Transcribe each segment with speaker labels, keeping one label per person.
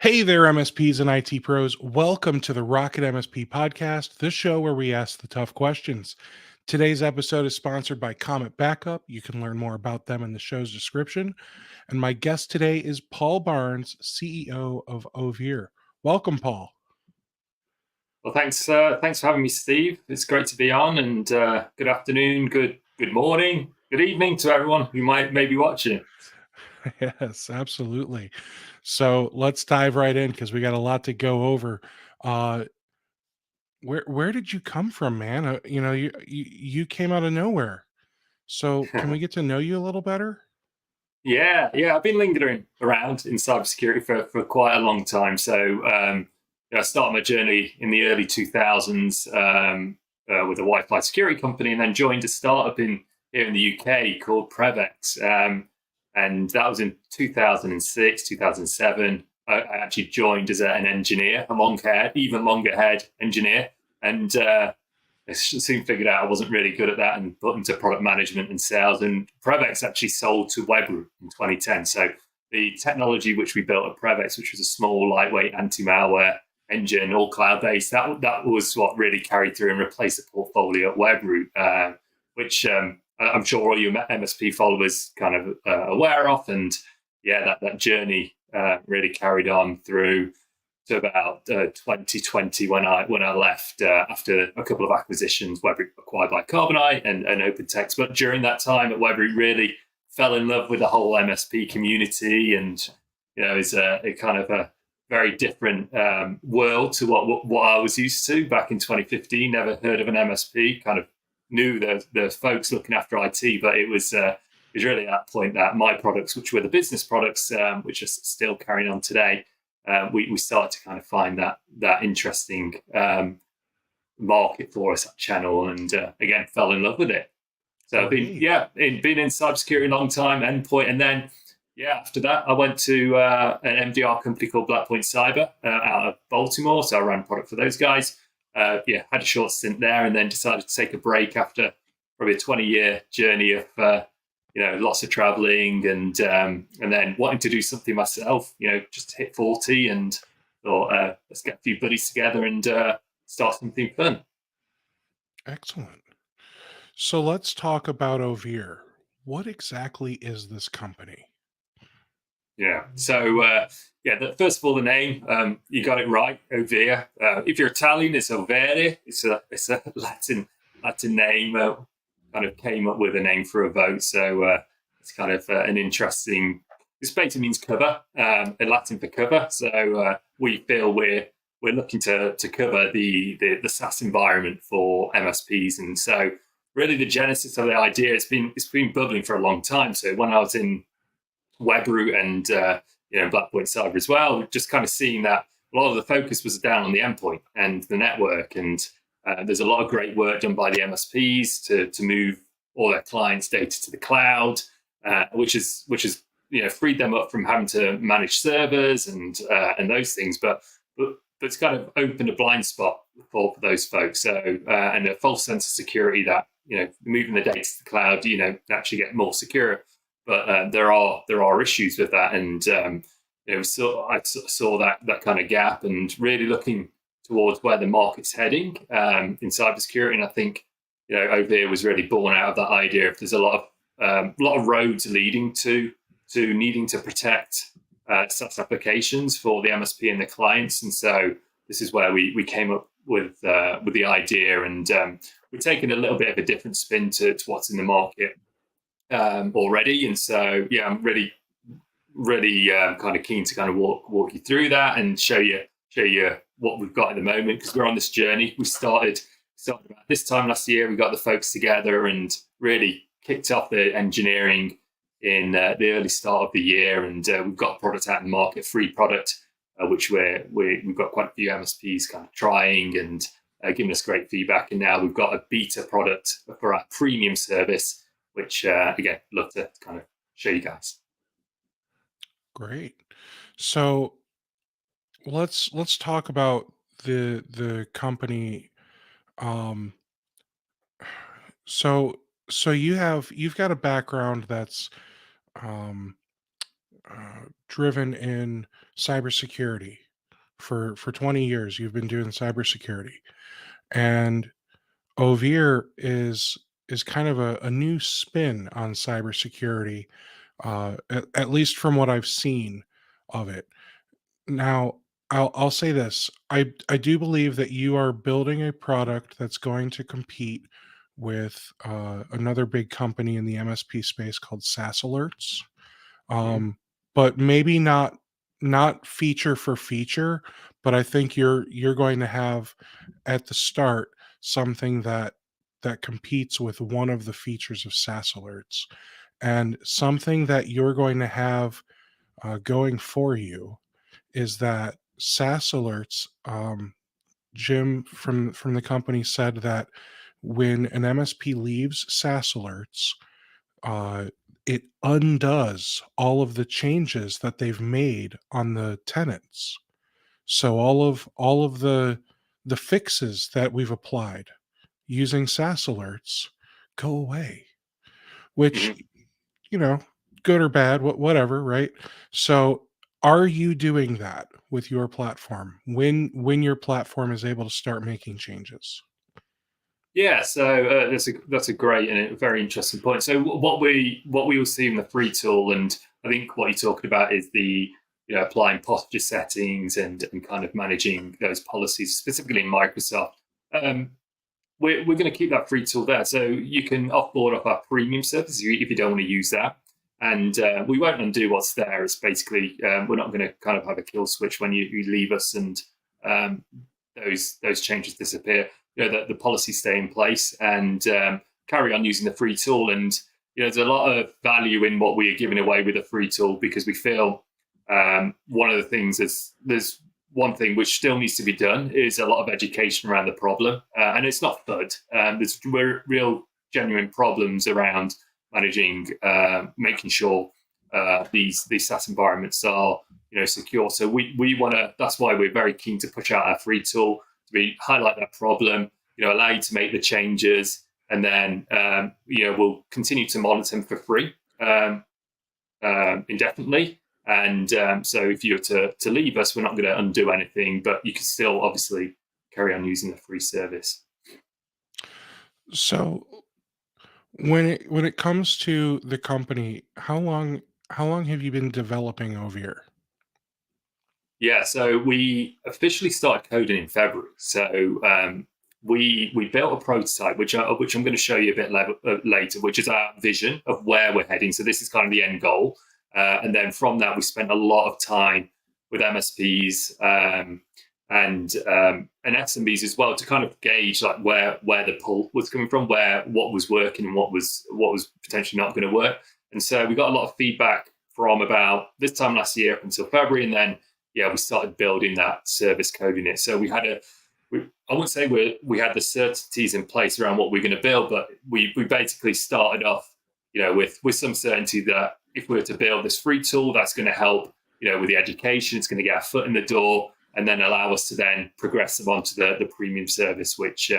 Speaker 1: Hey there, MSPs and IT pros. Welcome to the Rocket MSP podcast, the show where we ask the tough questions. Today's episode is sponsored by Comet Backup. You can learn more about them in the show's description. And my guest today is Paul Barnes, CEO of Overe. Welcome, Paul.
Speaker 2: Well, thanks for having me, Steve. It's great to be on, and good afternoon, good morning, good evening to everyone who may be watching.
Speaker 1: Yes, absolutely. So let's dive right in because we got a lot to go over. Uh, where did you come from, man? You came out of nowhere. So can we get to know you a little better?
Speaker 2: Yeah, I've been lingering around in cybersecurity for quite a long time. I started my journey in the early 2000s with a Wi-Fi security company, and then joined a startup here in the UK called Prevex. And that was in 2006, 2007. I actually joined as an engineer, even longer head engineer, and I soon figured out I wasn't really good at that and put into product management and sales. And Prevex actually sold to Webroot in 2010. So the technology which we built at Prevex, which was a small, lightweight anti-malware engine, all cloud-based, that was what really carried through and replaced the portfolio at Webroot, which I'm sure all your MSP followers kind of aware of. And yeah, that journey really carried on through to about 2020 when I left after a couple of acquisitions. Webroot acquired by Carbonite and OpenText. But during that time at Webroot, really fell in love with the whole MSP community, and it's a kind of a very different world to what I was used to back in 2015. Never heard of an MSP. Kind of knew the folks looking after IT, but it was really at that point that my products, which were the business products, which are still carrying on today, we started to kind of find that interesting market for us, that channel, and again fell in love with it. So I've been
Speaker 1: Great.
Speaker 2: been in cybersecurity a long time, endpoint, and then after that I went to an MDR company called Blackpoint Cyber out of Baltimore. So I ran product for those guys. Had a short stint there, and then decided to take a break after probably a 20-year journey of lots of traveling and then wanting to do something myself. Just hit 40 and thought, let's get a few buddies together and start something fun.
Speaker 1: Excellent. So let's talk about Overe. What exactly is this company?
Speaker 2: Yeah. First of all, the name, you got it right, Overe. If you're Italian, it's Overe. It's a Latin name. Kind of came up with a name for a vote, so it's kind of an interesting. This basically means cover, in Latin for cover. So we feel we're looking to cover the SaaS environment for MSPs, and so really the genesis of the idea, it's been bubbling for a long time. So when I was in Webroot and Blackpoint Cyber as well, just kind of seeing that a lot of the focus was down on the endpoint and the network, and there's a lot of great work done by the MSPs to move all their clients' data to the cloud, which is freed them up from having to manage servers and those things, but it's kind of opened a blind spot for those folks. So and a false sense of security that moving the data to the cloud, actually get more secure. But there are issues with that, and so I saw that kind of gap, and really looking towards where the market's heading in cybersecurity. And I think Overe was really born out of that idea. If there's a lot of roads leading to needing to protect SaaS applications for the MSP and the clients, and so this is where we came up with the idea, and we're taking a little bit of a different spin to what's in the market already. And so I'm really kind of keen to kind of walk you through that and show you what we've got at the moment, because we're on this journey. We started about this time last year. We got the folks together and really kicked off the engineering in the early start of the year, and we've got a product out in the market, free product, which we've got quite a few MSPs kind of trying and giving us great feedback. And now we've got a beta product for our premium service, which again, love to kind of show you guys.
Speaker 1: Great. So let's talk about the company. Um, so you've got a background that's um driven in cybersecurity for 20 years. You've been doing cybersecurity, and Overe is kind of a new spin on cybersecurity, at least from what I've seen of it. Now, I'll say this: I do believe that you are building a product that's going to compete with another big company in the MSP space called SaaS Alerts,
Speaker 2: Mhm.
Speaker 1: um, but maybe not feature for feature. But I think you're going to have at the start something that competes with one of the features of SaaS Alerts, and something that you're going to have going for you is that SaaS Alerts. Jim from the company said that when an MSP leaves SaaS Alerts, uh, it undoes all of the changes that they've made on the tenants. So all of the fixes that we've applied using SaaS Alerts go away, which,
Speaker 2: Mhm.
Speaker 1: you know, good or bad, whatever, right? So are you doing that with your platform when your platform is able to start making changes?
Speaker 2: Yeah, so that's a great and a very interesting point. So what we will see in the free tool, and I think what you're talking about is the applying posture settings and kind of managing those policies specifically in Microsoft. Um, we're going to keep that free tool there, so you can offboard off our premium service if you don't want to use that, and we won't undo what's there. It's basically we're not going to kind of have a kill switch when you leave us and um, those changes disappear. The policies stay in place and carry on using the free tool. And there's a lot of value in what we are giving away with a free tool because we feel one of the things is there's one thing which still needs to be done is a lot of education around the problem, and it's not FUD. There's real, genuine problems around managing, making sure these SaaS environments are secure. So we want to. That's why we're very keen to push out our free tool to highlight that problem, allow you to make the changes, and then we'll continue to monitor them for free indefinitely. And so if you were to leave us, we're not going to undo anything, but you can still obviously carry on using the free service.
Speaker 1: So when it comes to the company, how long have you been developing Overe?
Speaker 2: Yeah, so we officially started coding in February. So we built a prototype, which I'm going to show you a bit later, which is our vision of where we're heading. So this is kind of the end goal, and then from that we spent a lot of time with MSPs and SMBs as well to kind of gauge like where the pull was coming from, what was working and what was potentially not going to work. And so we got a lot of feedback from about this time last year up until February, and then we started building that service code in it. So I wouldn't say we had the certainties in place around what we're going to build, but we basically started off, with some certainty that if we were to build this free tool, that's going to help, with the education, it's going to get our foot in the door, and then allow us to then progress them onto the premium service, which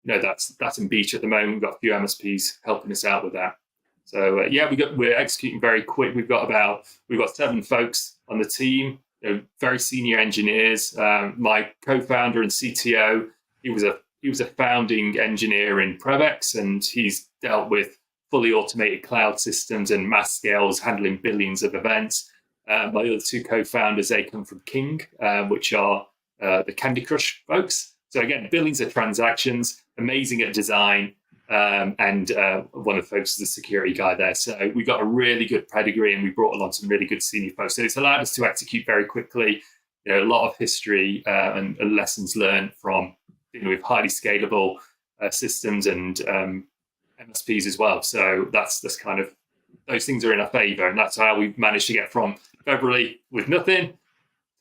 Speaker 2: that's in beta at the moment. We've got a few MSPs helping us out with that. So we're executing very quick. We've got 7 folks on the team, very senior engineers. My co-founder and CTO, he was a founding engineer in Prevex, and he's dealt with fully automated cloud systems and mass scales, handling billions of events. My other 2 co-founders, they come from King, which are the Candy Crush folks. So again, billions of transactions, amazing at design, and one of the folks is a security guy there. So we got a really good pedigree, and we brought along some really good senior folks. So it's allowed us to execute very quickly. A lot of history and lessons learned from with highly scalable systems and MSPs as well. So that's kind of those things are in our favor, and that's how we've managed to get from February with nothing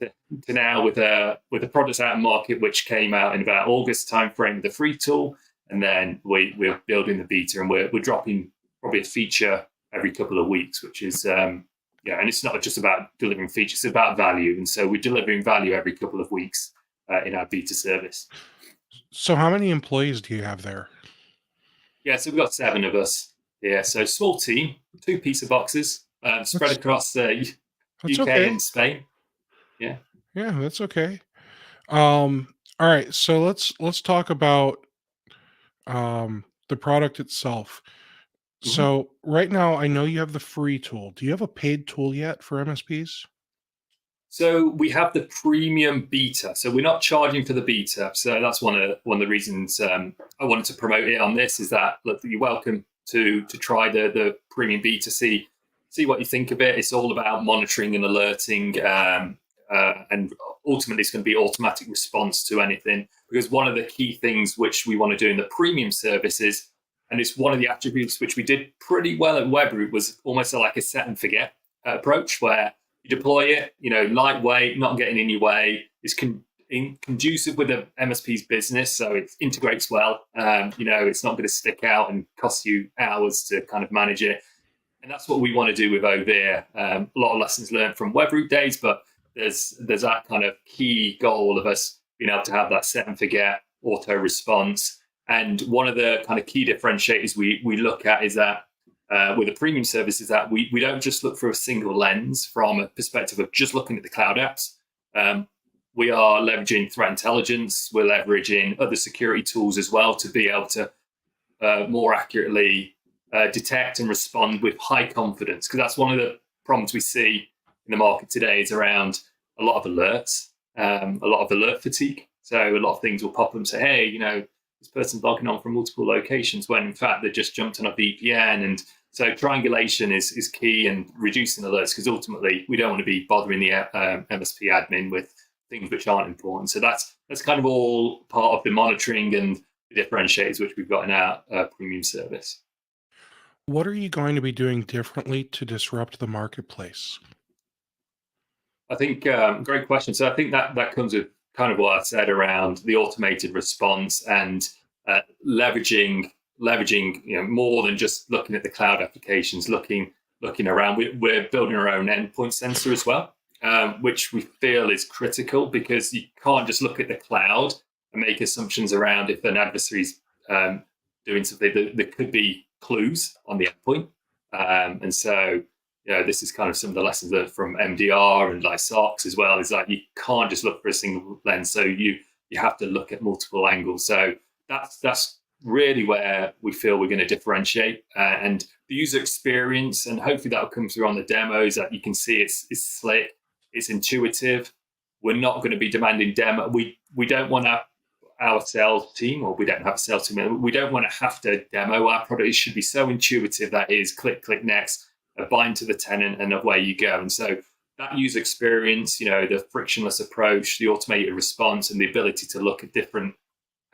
Speaker 2: to now with a product out in market, which came out in about August timeframe with the free tool. And then we're building the beta, and we're dropping probably a feature every couple of weeks, which is and it's not just about delivering features, it's about value. And so we're delivering value every couple of weeks in our beta service.
Speaker 1: So how many employees do you have there?
Speaker 2: Yeah, so we've got 7 of us. Yeah, so small team, 2 pizza boxes. spread
Speaker 1: That's
Speaker 2: across
Speaker 1: that's
Speaker 2: UK
Speaker 1: okay.
Speaker 2: and Spain. Yeah.
Speaker 1: Yeah, that's okay. All right, so let's talk about the product itself.
Speaker 2: Mhm.
Speaker 1: So right now, I know you have the free tool. Do you have a paid tool yet for MSPs?
Speaker 2: So we have the premium beta. So we're not charging for the beta. So that's one of the reasons I wanted to promote it on this is that look, you're welcome to try the premium beta. See what you think of it. It's all about monitoring and alerting, and ultimately it's going to be automatic response to anything. Because one of the key things which we want to do in the premium services, and it's one of the attributes which we did pretty well at Webroot, was almost like a set and forget approach where you deploy it, lightweight, not getting in your way. It's conducive with the MSP's business, so it integrates well. It's not going to stick out and cost you hours to kind of manage it. And that's what we want to do with Overe. A lot of lessons learned from Webroot days, but there's that kind of key goal of us being able to have that set and forget auto response. And one of the kind of key differentiators we look at is that with the premium service is that we don't just look through a single lens from a perspective of just looking at the cloud apps. We are leveraging threat intelligence. We're leveraging other security tools as well to be able to more accurately detect and respond with high confidence. Because that's one of the problems we see in the market today is around a lot of alerts, a lot of alert fatigue. So a lot of things will pop up and say, hey, this person's logging on from multiple locations when in fact they just jumped on a VPN. And so triangulation is key and reducing alerts because ultimately we don't want to be bothering the MSP admin with things which aren't important. So that's kind of all part of the monitoring and the differentiators which we've got in our premium service.
Speaker 1: What are you going to be doing differently to disrupt the marketplace?
Speaker 2: I think great question. So I think that comes with kind of what I said around the automated response and leveraging more than just looking at the cloud applications, looking around. We're building our own endpoint sensor as well, which we feel is critical because you can't just look at the cloud and make assumptions around if an adversary's doing something. There could be clues on the endpoint, and so this is kind of some of the lessons learned from MDR and like SOX as well. Is like you can't just look for a single lens, so you have to look at multiple angles. So that's really where we feel we're going to differentiate, and the user experience, and hopefully that will come through on the demos. That you can see it's slick, it's intuitive. We're not going to be demanding demo. We don't want our sales team, or we don't have a sales team. We don't want to have to demo our product. It should be so intuitive that is click next, bind to the tenant, and away you go. And so that user experience, the frictionless approach, the automated response, and the ability to look at different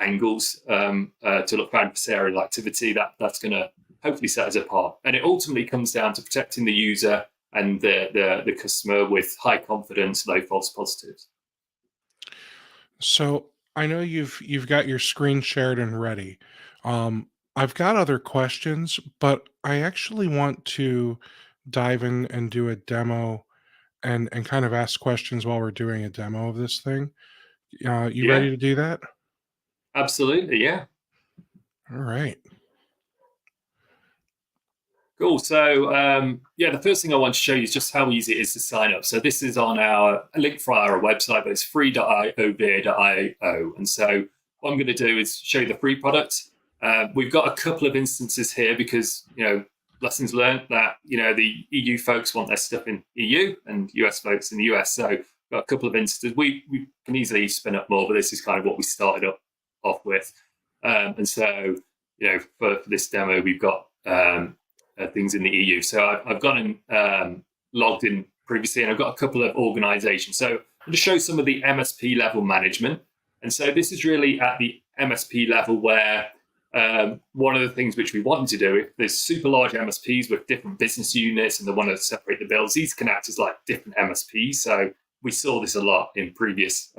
Speaker 2: angles to look for adversarial activity, that's going to hopefully set us apart. And it ultimately comes down to protecting the user and the customer with high confidence, low false positives.
Speaker 1: So I know you've got your screen shared and ready. I've got other questions, but I actually want to dive in and do a demo and kind of ask questions while we're doing a demo of this thing. You ready
Speaker 2: Yeah,
Speaker 1: to do that?
Speaker 2: absolutely. Yeah.
Speaker 1: All right.
Speaker 2: Cool. So, the first thing I want to show you is just how easy it is to sign up. So this is on our link for our website, but it's free.overe.io. And so what I'm going to do is show you the free product. We've got a couple of instances here because, lessons learned that, the EU folks want their stuff in EU and US folks in the US. So we've got a couple of instances. We can easily spin up more, but this is kind of what we started off with. And so, for this demo, we've got things in the EU. So I've gone and logged in previously, and I've got a couple of organizations. So I'm going to show some of the MSP level management. And so this is really at the MSP level where one of the things which we want to do, if there's super large MSPs with different business units and they want to separate the bills, these can act as like different MSPs. So we saw this a lot in previous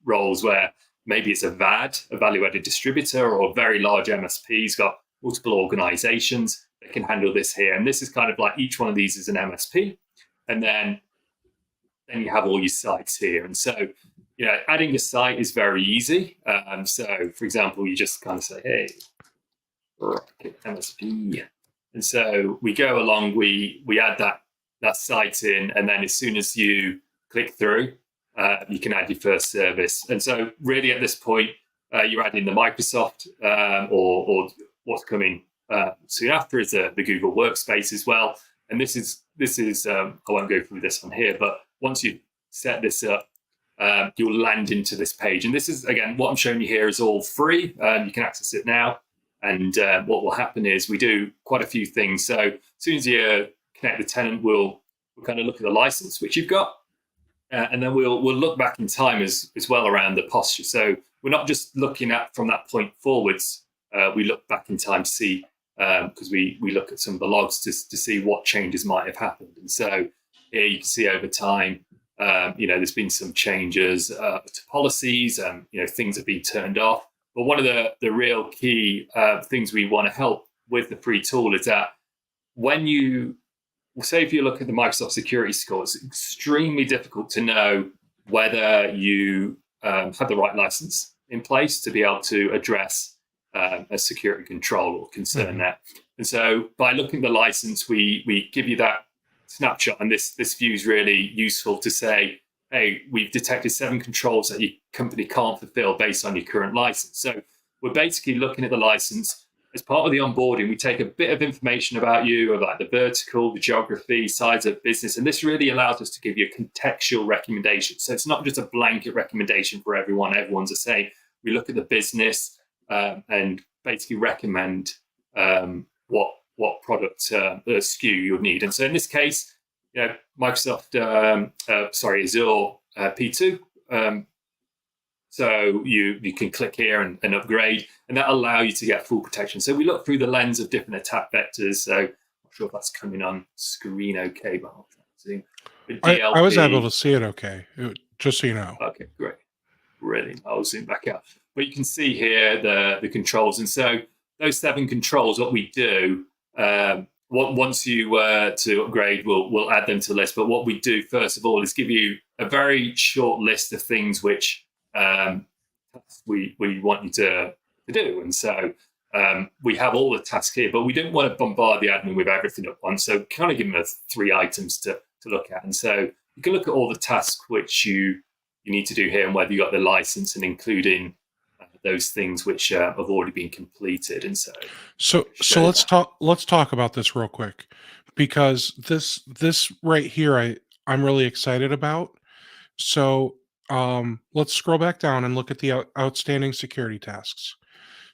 Speaker 2: roles where maybe it's a VAD, a value-added distributor, or a very large MSP's got multiple organizations that can handle this here. And this is kind of like each one of these is an MSP. And then you have all your sites here. And so, adding a site is very easy. So, for example, you just kind of say, hey, Rocket MSP. And so we go along, we add that that site in, and then as soon as you click through, you can add your first service. And so really at this point, you're adding the Microsoft or what's coming soon after is the Google Workspace as well. And this is I won't go through this on here, but once you set this up, you'll land into this page. And this is, again, what I'm showing you here is all free. You can access it now. And what will happen is we do quite a few things. So as soon as you connect the tenant, we'll kind of look at the license which you've got. And then we'll look back in time as well around the posture. So we're not just looking at from that point forwards. We look back in time to see, because we look at some of the logs to see what changes might have happened. And so here you can see over time, there's been some changes to policies, and things have been turned off. But one of the real key things we want to help with the free tool is that when you say, if you look at the Microsoft security score, it's extremely difficult to know whether you have the right license in place to be able to address a security control or concern there. And so by looking at the license, we give you that snapshot, and this view is really useful to say, hey, we've detected 7 controls that your company can't fulfill based on your current license. So we're basically looking at the license. As part of the onboarding, we take a bit of information about you, about the vertical, the geography, size of business, and this really allows us to give you a contextual recommendation. So it's not just a blanket recommendation for everyone. Everyone's the same. We look at the business and basically recommend what product SKU you'll need. And so in this case, Microsoft, Azure P2. So you can click here and upgrade, and that'll allow you to get full protection. So we look through the lens of different attack vectors. So I'm not sure if that's coming on screen okay, but I'll try to zoom.
Speaker 1: I was able to see it okay, just so you know.
Speaker 2: Okay, great. Brilliant. I'll zoom back out. But you can see here the controls. And so those 7 controls, what we do, once you to upgrade, we'll add them to the list. But what we do, first of all, is give you a very short list of things which we want you to do. And so we have all the tasks here, but we don't want to bombard the admin with everything at once. So kind of give them 3 items to look at. And so you can look at all the tasks which you need to do here, and whether you got the license, and including those things which have already been completed. And so
Speaker 1: let's talk about this real quick, because this right here I'm really excited about. So let's scroll back down and look at the outstanding security tasks.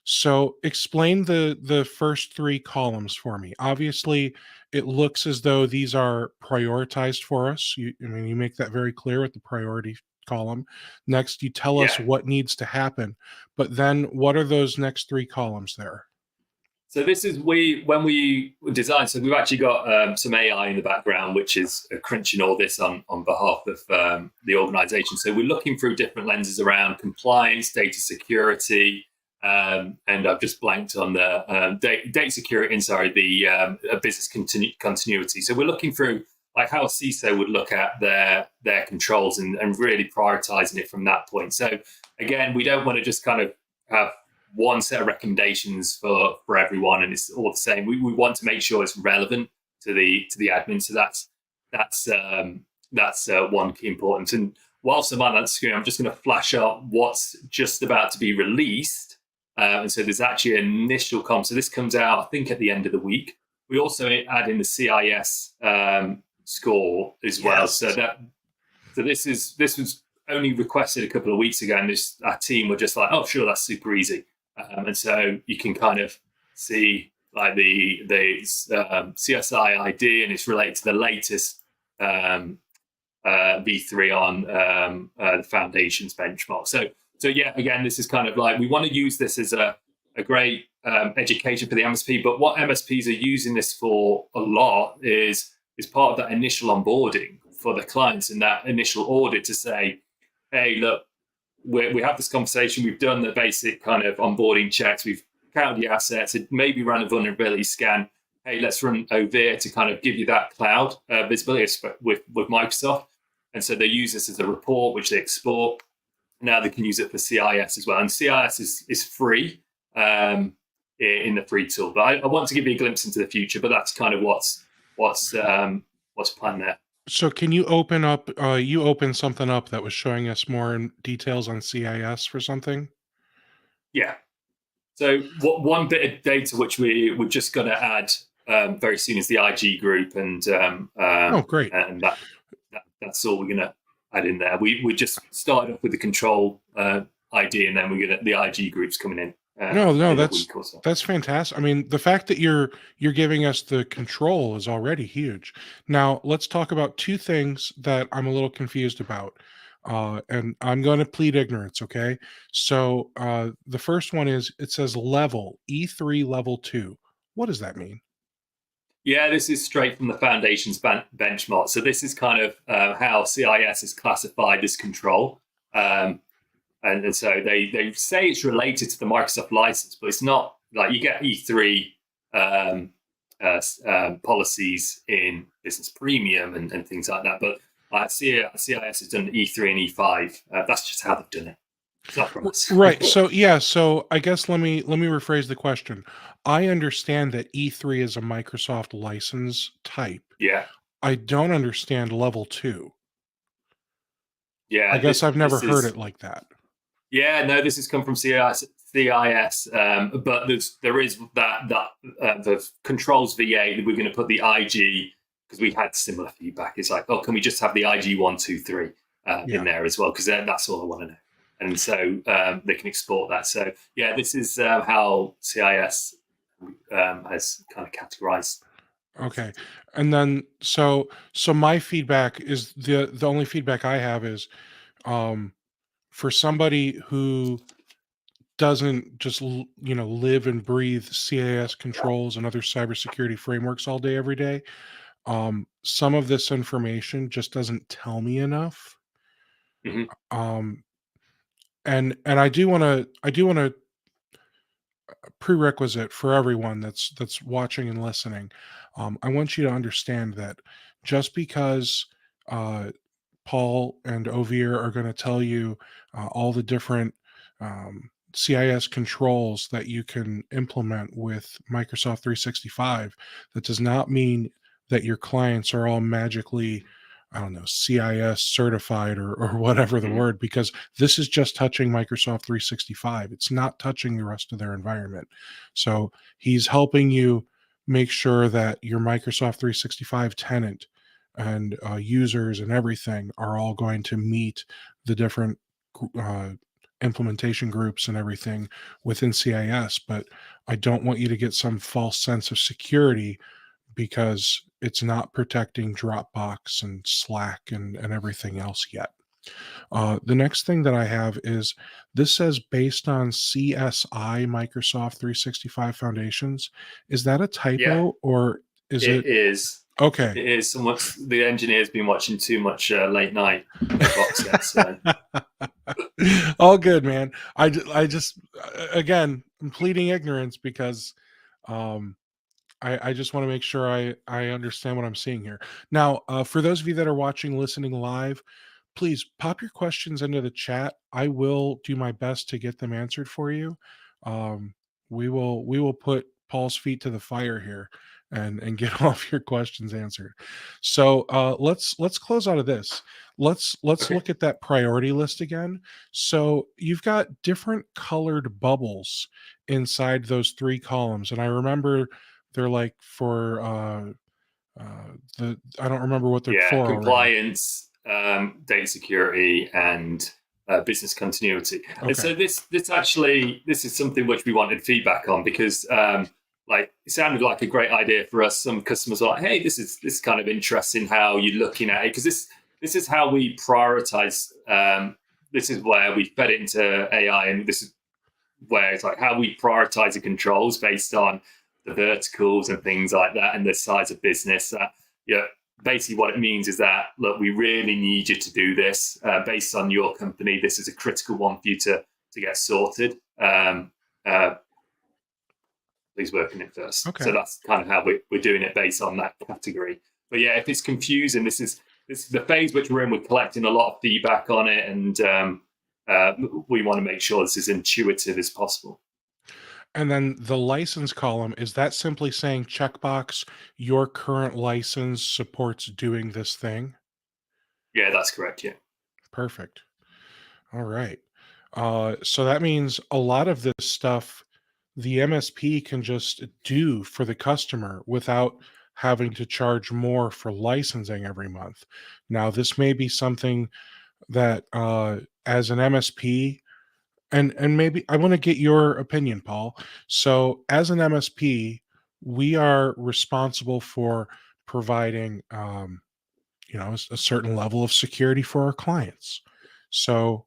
Speaker 1: So explain the first 3 columns for me. Obviously, it looks as though these are prioritized for us. You make that very clear with the priority column. Next, you tell us what needs to happen. But then what are those next 3 columns there?
Speaker 2: So this is when we designed. So we've actually got some AI in the background, which is crunching all this on behalf of the organization. So we're looking through different lenses around compliance, data security, and I've just blanked on the data security and the business continuity. So we're looking through like how a CISO would look at their controls and really prioritizing it from that point. So again, we don't want to just kind of have one set of recommendations for everyone and it's all the same. We want to make sure it's relevant to the admin. So that's one key importance. And whilst I'm on that screen, I'm just going to flash up what's just about to be released. And so there's actually an initial comp. So this comes out, I think, at the end of the week. We also add in the CIS score as well. So this was only requested a couple of weeks ago, and our team were just like, oh, sure, that's super easy. And so you can kind of see like the CSI ID, and it's related to the latest V3 on the foundations benchmark. So yeah, again, this is kind of like, we want to use this as a great education for the MSP, but what MSPs are using this for a lot is part of that initial onboarding for the clients and that initial audit to say, hey, look, we have this conversation, we've done the basic kind of onboarding checks, we've counted your assets, it maybe run a vulnerability scan. Hey, let's run Overe to kind of give you that cloud visibility with Microsoft. And so they use this as a report, which they export. Now they can use it for CIS as well. And CIS is free in the free tool. But I want to give you a glimpse into the future, but that's kind of what's what's planned there.
Speaker 1: So can you open up, you opened something up that was showing us more in details on CIS for something?
Speaker 2: Yeah. So one bit of data which we're just going to add very soon is the IG group,
Speaker 1: Oh, great.
Speaker 2: and that's all we're going to add in there. We just started off with the control ID, and then we're going to the IG groups coming in
Speaker 1: No,
Speaker 2: in a week or so.
Speaker 1: that's fantastic. I mean, the fact that you're giving us the control is already huge. Now, let's talk about two things that I'm a little confused about. And I'm going to plead ignorance, okay? So, the first one is it says level E3 level 2. What does that mean?
Speaker 2: Yeah, this is straight from the Foundation's benchmark. So this is kind of how CIS is classified as control. And so they say it's related to the Microsoft license, but it's not. Like, you get E3 policies in Business Premium and things like that. But CIS has done E3 and E5. That's just how they've done it. It's not from us.
Speaker 1: Right. So yeah, so I guess let me rephrase the question. I understand that E3 is a Microsoft license type.
Speaker 2: Yeah,
Speaker 1: I don't understand level 2. I
Speaker 2: yeah.
Speaker 1: guess I've never
Speaker 2: This
Speaker 1: heard
Speaker 2: is
Speaker 1: it like that.
Speaker 2: Yeah, no, this has come from CIS, but there is that the controls VA. We're going to put the IG, because we had similar feedback. It's like, oh, can we just have the IG 123
Speaker 1: Yeah.
Speaker 2: in there as well? Because that's all I want to know, and so they can export that. So yeah, this is how CIS has kind of categorized.
Speaker 1: Okay. And then so my feedback is the only feedback I have is um for somebody who doesn't just live and breathe CAS controls and other cybersecurity frameworks all day every day. Some of this information just doesn't tell me enough.
Speaker 2: Mm-hmm.
Speaker 1: Um, and I do want to prerequisite for everyone that's watching and listening. I want you to understand that just because uh, Paul and Overe are going to tell you all the different CIS controls that you can implement with Microsoft 365, that does not mean that your clients are all magically, I don't know, CIS certified or whatever the
Speaker 2: Mm-hmm.
Speaker 1: word, because this is just touching Microsoft 365. It's not touching the rest of their environment. So he's helping you make sure that your Microsoft 365 tenant and users and everything are all going to meet the different uh, implementation groups and everything within CIS. But I don't want you to get some false sense of security because it's not protecting Dropbox and Slack and everything else yet. The next thing that I have is this says based on CSI Microsoft 365 Foundations. Is that a
Speaker 2: Yeah,
Speaker 1: typo or is
Speaker 2: it
Speaker 1: it
Speaker 2: is.
Speaker 1: okay?
Speaker 2: It is somewhat. The engineer's been watching too much late night box set, so.
Speaker 1: All good, man. I just again, I'm pleading ignorance because um I just want to make sure I understand what I'm seeing here. Now, for those of you that are watching, listening live, please pop your questions into the chat. I will do my best to get them answered for you. Um, we will put Paul's feet to the fire here and get all of your questions answered. So let's close out of this. Let's
Speaker 2: Okay.
Speaker 1: look at that priority list again. So you've got different colored bubbles inside those three columns, and I remember they're like for the I don't remember what they're
Speaker 2: Yeah,
Speaker 1: for already.
Speaker 2: compliance, data security, and business continuity. And
Speaker 1: Okay.
Speaker 2: so this is something which we wanted feedback on, because like, it sounded like a great idea for us. Some customers were like, "Hey, this is kind of interesting how you're looking at it," because this is how we prioritize. This is where we fed it into AI, and this is where it's like how we prioritize the controls based on the verticals and things like that, and the size of business. Yeah, basically what it means is that, look, we really need you to do this based on your company. This is a critical one for you to get sorted. Uh, Please work on it first. So
Speaker 1: Okay.
Speaker 2: that's kind of how we're doing it, based on that category. But yeah, if it's confusing, this is the phase which we're in. We're collecting a lot of feedback on it, and we want to make sure this is intuitive as possible.
Speaker 1: And then the license column, is that simply saying checkbox, your current license supports doing this thing?
Speaker 2: Yeah, that's correct. Yeah.
Speaker 1: Perfect. All right. So that means a lot of this stuff the MSP can just do for the customer without having to charge more for licensing every month. Now, this may be something that as an MSP, and maybe I want to get your opinion, Paul. So, as an MSP, we are responsible for providing, a certain level of security for our clients. So,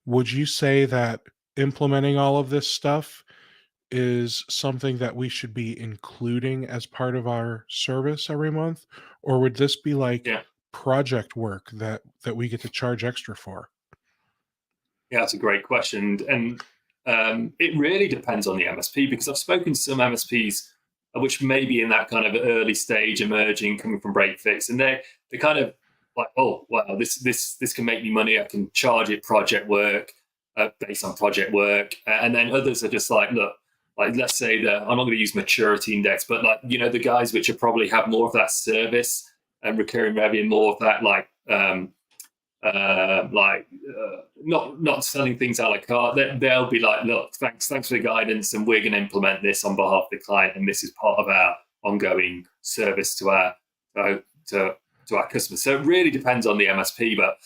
Speaker 1: would you say that implementing all of this stuff is something that we should be including as part of our service every month, or would this be like
Speaker 2: Yeah.
Speaker 1: project work that we get to charge extra for?
Speaker 2: Yeah, that's a great question. And it really depends on the MSP, because I've spoken to some MSPs which may be in that kind of early stage, emerging, coming from break fix, and they kind of like, oh wow, this can make me money. I can charge it project work, based on project work. And then others are just like, look, like let's say that I'm not going to use maturity index, but like the guys which are probably have more of that service and recurring revenue, more of that not selling things a la carte. They'll be like, look, thanks for the guidance, and we're going to implement this on behalf of the client, and this is part of our ongoing service to our to our customers. So it really depends on the MSP, but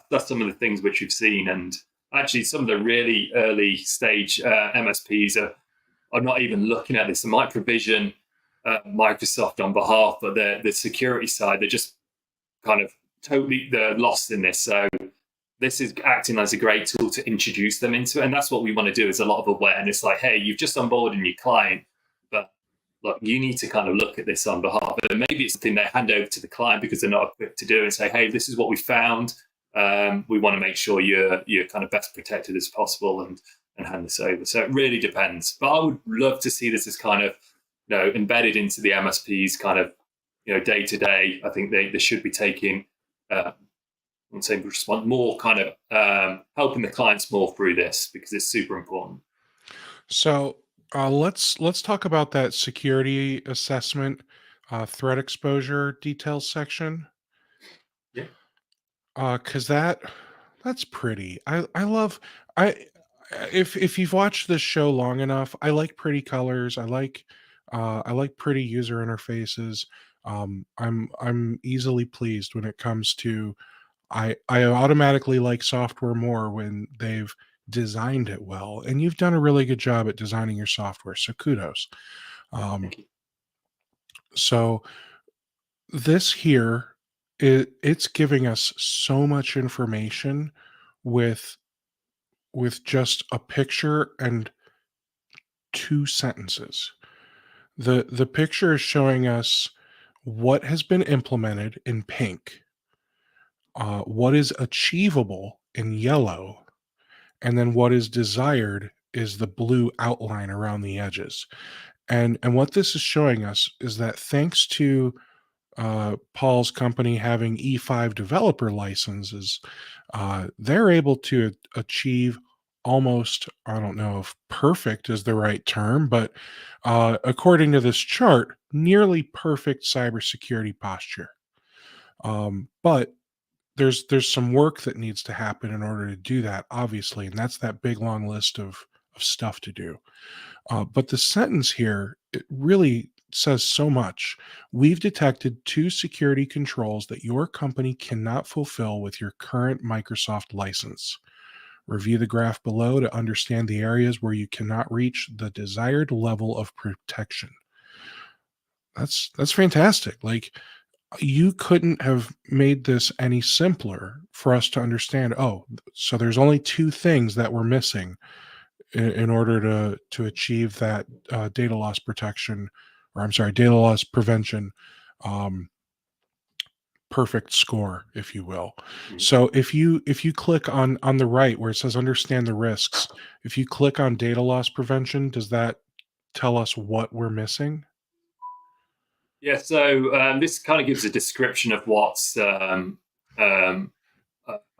Speaker 2: that's some of the things which we've seen. And actually, some of the really early stage MSPs are not even looking at this. They might provision Microsoft on behalf, but the security side, they're just kind of they're lost in this. So this is acting as a great tool to introduce them into it. And that's what we want to do, is a lot of awareness. Like, hey, you've just onboarded your client, but look, you need to kind of look at this on behalf. And maybe it's something they hand over to the client because they're not equipped to do, and say, hey, this is what we found. We want to make sure you're kind of best protected as possible, and hand this over. So it really depends. But I would love to see this as kind of embedded into the MSPs kind of day to day. I think they should be taking I'm saying respond more kind of helping the clients more through this, because it's super important.
Speaker 1: So let's talk about that security assessment, threat exposure details section,
Speaker 2: Yeah.
Speaker 1: because that's pretty. I love I if you've watched this show long enough, I like pretty colors. I like pretty user interfaces. I'm easily pleased when it comes to I automatically like software more when they've designed it well, and you've done a really good job at designing your software, so kudos. Um,
Speaker 2: Thank you.
Speaker 1: so this here, it's giving us so much information with just a picture and two sentences. The picture is showing us what has been implemented in pink, what is achievable in yellow, and then what is desired is the blue outline around the edges. And what this is showing us is that thanks to Paul's company having E5 developer licenses, they're able to achieve almost, I don't know if perfect is the right term, but according to this chart, nearly perfect cybersecurity posture. But there's some work that needs to happen in order to do that, obviously, and that's that big long list of stuff to do. But the sentence here, it really says so much. We've detected two security controls that your company cannot fulfill with your current Microsoft license. Review the graph below to understand the areas where you cannot reach the desired level of protection. That's fantastic. Like, you couldn't have made this any simpler for us to understand. Oh, so there's only two things that we're missing in order to achieve that data loss protection, or I'm sorry, data loss prevention, um, perfect score, if you will.
Speaker 2: Mhm.
Speaker 1: So if you click on the right where it says understand the risks, if you click on data loss prevention, does that tell us what we're missing?
Speaker 2: Yeah. So this kind of gives a description of um,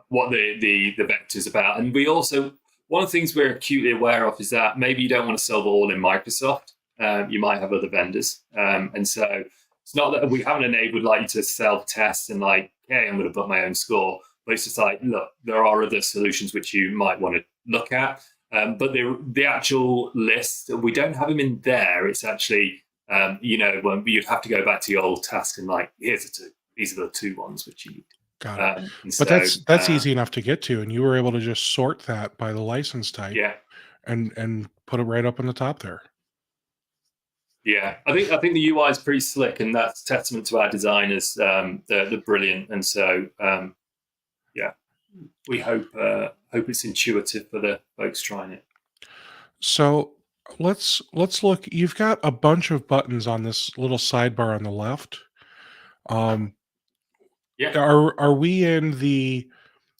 Speaker 2: what the vector's about, and we also one of the things we're acutely aware of is that maybe you don't want to solve it all in Microsoft. You might have other vendors. And so it's not that we haven't enabled like you to self-test and like, hey, I'm going to put my own score. But it's just like, look, there are other solutions which you might want to look at. But the actual list, we don't have them in there. It's actually, when you'd have to go back to your old task and like, here's the two. These are the two ones which you need.
Speaker 1: Got it. But that's easy enough to get to, and you were able to just sort that by the license type, and put it right up on the top there.
Speaker 2: Yeah, I think the UI is pretty slick, and that's testament to our designers. They're brilliant, and so we hope it's intuitive for the folks trying it.
Speaker 1: So let's look. You've got a bunch of buttons on this little sidebar on the left. Are we in the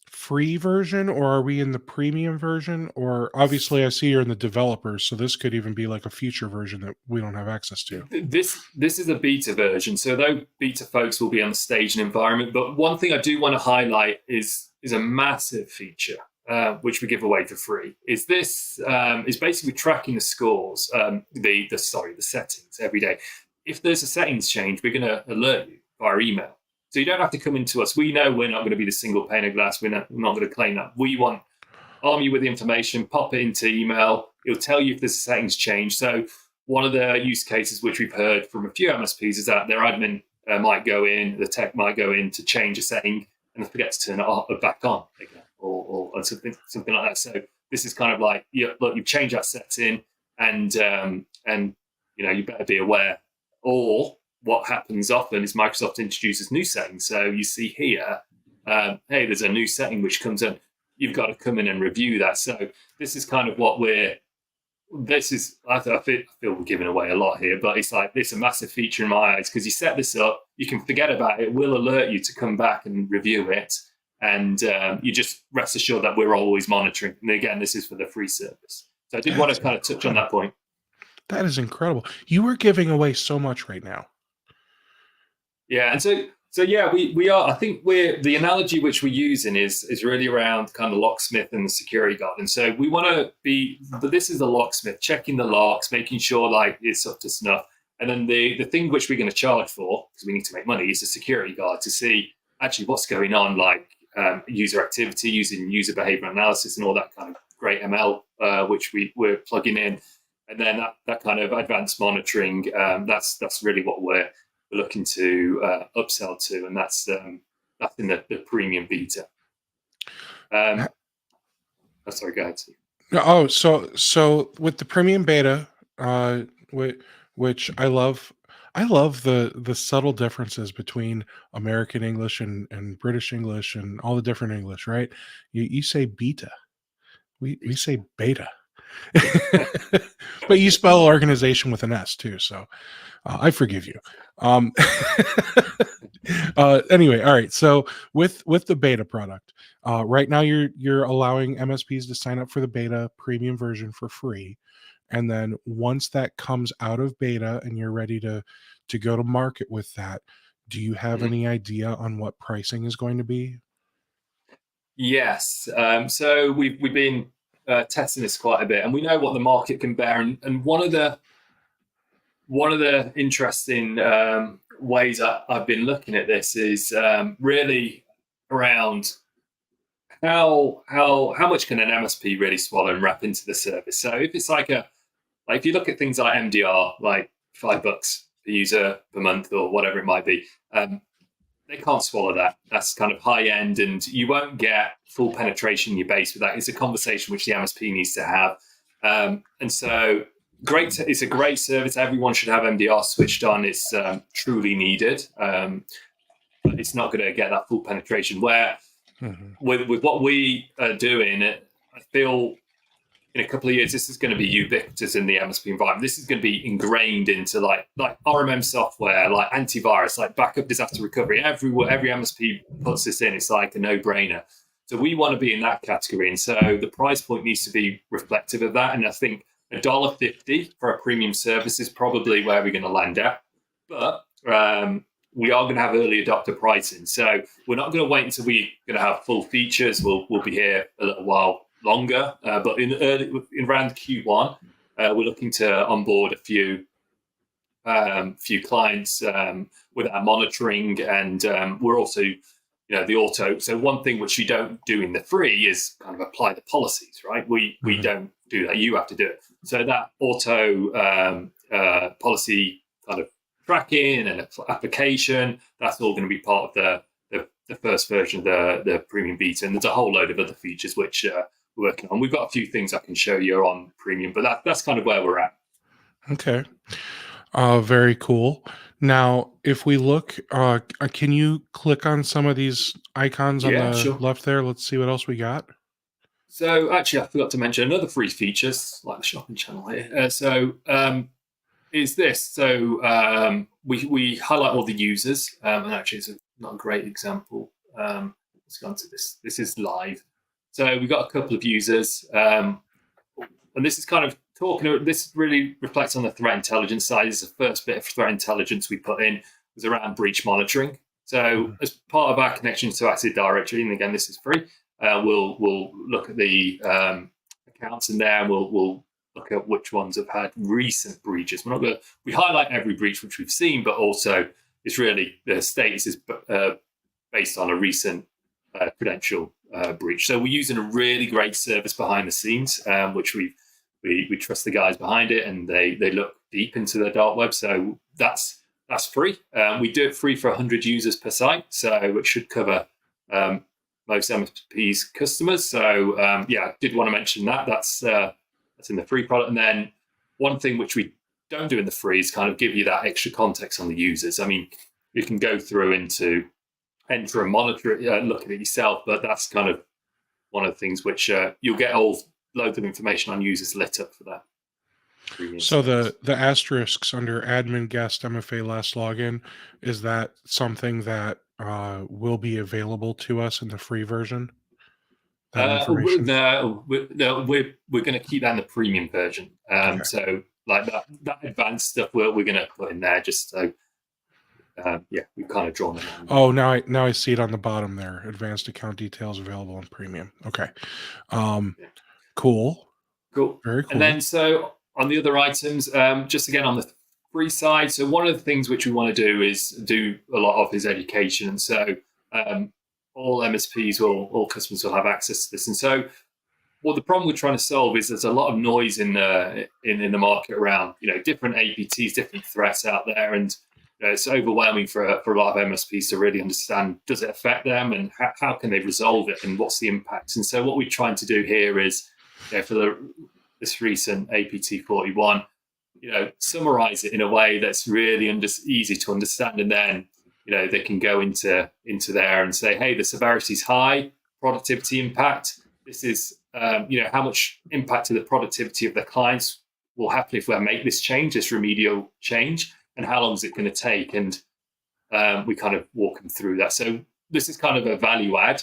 Speaker 1: free version, or are we in the premium version? Or obviously I see you're in the developers, so this could even be like a future version that we don't have access to.
Speaker 2: This is a beta version, so those beta folks will be on the staging environment. But one thing I do want to highlight is a massive feature which we give away for free. Is basically tracking the scores, the settings every day. If there's a settings change, we're going to alert you via email. So you don't have to come into us. We know we're not going to be the single pane of glass. We're not going to claim that. We want arm you with the information, pop it into email. It'll tell you if there's a settings change. So one of the use cases which we've heard from a few MSPs is that their admin might go in, the tech might go in to change a setting and forget to turn it back on again, or something like that. So this is kind of like, look, you've changed that setting, and you better be aware. Or what happens often is Microsoft introduces new settings. So you see here, hey, there's a new setting which comes in. You've got to come in and review that. So this is kind of what I feel we're giving away a lot here, but it's like, it's a massive feature in my eyes, because you set this up, you can forget about it. We'll alert you to come back and review it. And you just rest assured that we're always monitoring. And again, this is for the free service. So I did want to kind of touch on that point.
Speaker 1: That is incredible. You are giving away so much right now.
Speaker 2: Yeah, and so yeah, we are. I think the analogy which we're using is really around kind of locksmith and the security guard. And so we want to be. This is the locksmith, checking the locks, making sure like it's up to snuff. And then the thing which we're going to charge for, because we need to make money, is the security guard to see actually what's going on, like user activity, using user behavior analysis, and all that kind of great ML which we're plugging in. And then that kind of advanced monitoring. That's really what we're looking to upsell to, and that's in the premium beta. Sorry, go ahead, Steve.
Speaker 1: Oh, so with the premium beta, which I love the subtle differences between American English and British English and all the different English, right? You say beta, we say beta. But you spell organization with an S too, so I forgive you. Anyway, all right. So with the beta product, right now you're allowing MSPs to sign up for the beta premium version for free, and then once that comes out of beta and you're ready to go to market with that, do you have any idea on what pricing is going to be?
Speaker 2: Yes. So we've been testing this quite a bit, and we know what the market can bear. And one of the interesting ways I've been looking at this is really around how much can an MSP really swallow and wrap into the service. So if it's like if you look at things like MDR, like $5 per user per month or whatever it might be, they can't swallow that. That's kind of high end, and you won't get full penetration in your base with that. It's a conversation which the MSP needs to have. And so it's a great service. Everyone should have MDR switched on. It's truly needed. But it's not going to get that full penetration. Where with what we are doing, I feel in a couple of years, this is going to be ubiquitous in the MSP environment. This is going to be ingrained into like RMM software, like antivirus, like backup disaster recovery. Every MSP puts this in. It's like a no-brainer. So we want to be in that category. And so the price point needs to be reflective of that. And I think $1.50 for a premium service is probably where we're going to land at. But we are going to have early adopter pricing. So we're not going to wait until we're going to have full features. We'll be here a little while longer. But in around Q1, we're looking to onboard a few clients with our monitoring, and we're also, the auto. So one thing which you don't do in the free is kind of apply the policies, right? We don't do that. You have to do it. So that auto policy kind of tracking and application, that's all going to be part of the first version of the premium beta. And there's a whole load of other features which we're working on. We've got a few things I can show you on premium, but that's kind of where we're at.
Speaker 1: Okay. Very cool. Now, if we look, can you click on some of these icons on the
Speaker 2: Sure.
Speaker 1: left there? Let's see what else we got.
Speaker 2: So actually, I forgot to mention another free features like the shopping channel here. Is this. So we highlight all the users, and actually it's not a great example. Let's go on to this. This is live. So we've got a couple of users, and this is kind of this really reflects on the threat intelligence side. This is the first bit of threat intelligence we put in, was around breach monitoring. So as part of our connection to Active Directory, and again, this is free, we'll look at the accounts in there, and we'll look at which ones have had recent breaches. We highlight every breach which we've seen, but also it's really the status is based on a recent credential breach. So we're using a really great service behind the scenes, which we trust the guys behind it, and they look deep into the dark web. So that's free. We do it free for 100 users per site, so it should cover most MSPs customers. So I did want to mention that. That's in the free product. And then one thing which we don't do in the free is kind of give you that extra context on the users. I mean, you can go through into enter and monitor it, look at it yourself, but that's kind of one of the things which you'll get loads of information on users lit up for that.
Speaker 1: So the asterisks under admin guest MFA last login, is that something that will be available to us in the free version?
Speaker 2: No, we're going to keep that in the premium version.
Speaker 1: Okay.
Speaker 2: So like that advanced stuff we're going to put in there just so we've kind of drawn it on.
Speaker 1: Oh, now I see it on the bottom there. Advanced account details available in premium. Okay. Cool. Very cool.
Speaker 2: And then so on the other items, just again on the free side, so one of the things which we want to do is do a lot of is education. And so all MSPs all customers will have access to this. And so what the problem we're trying to solve is there's a lot of noise in the market around, different APTs, different threats out there. And it's overwhelming for a lot of MSPs to really understand, does it affect them, and how can they resolve it, and what's the impact? And so what we're trying to do here is, for this recent APT 41, summarize it in a way that's really easy to understand, and then they can go into there and say, hey, the severity is high, productivity impact. This is how much impact to the productivity of the clients will happen if we make this change, this remedial change, and how long is it going to take? And we kind of walk them through that. So this is kind of a value add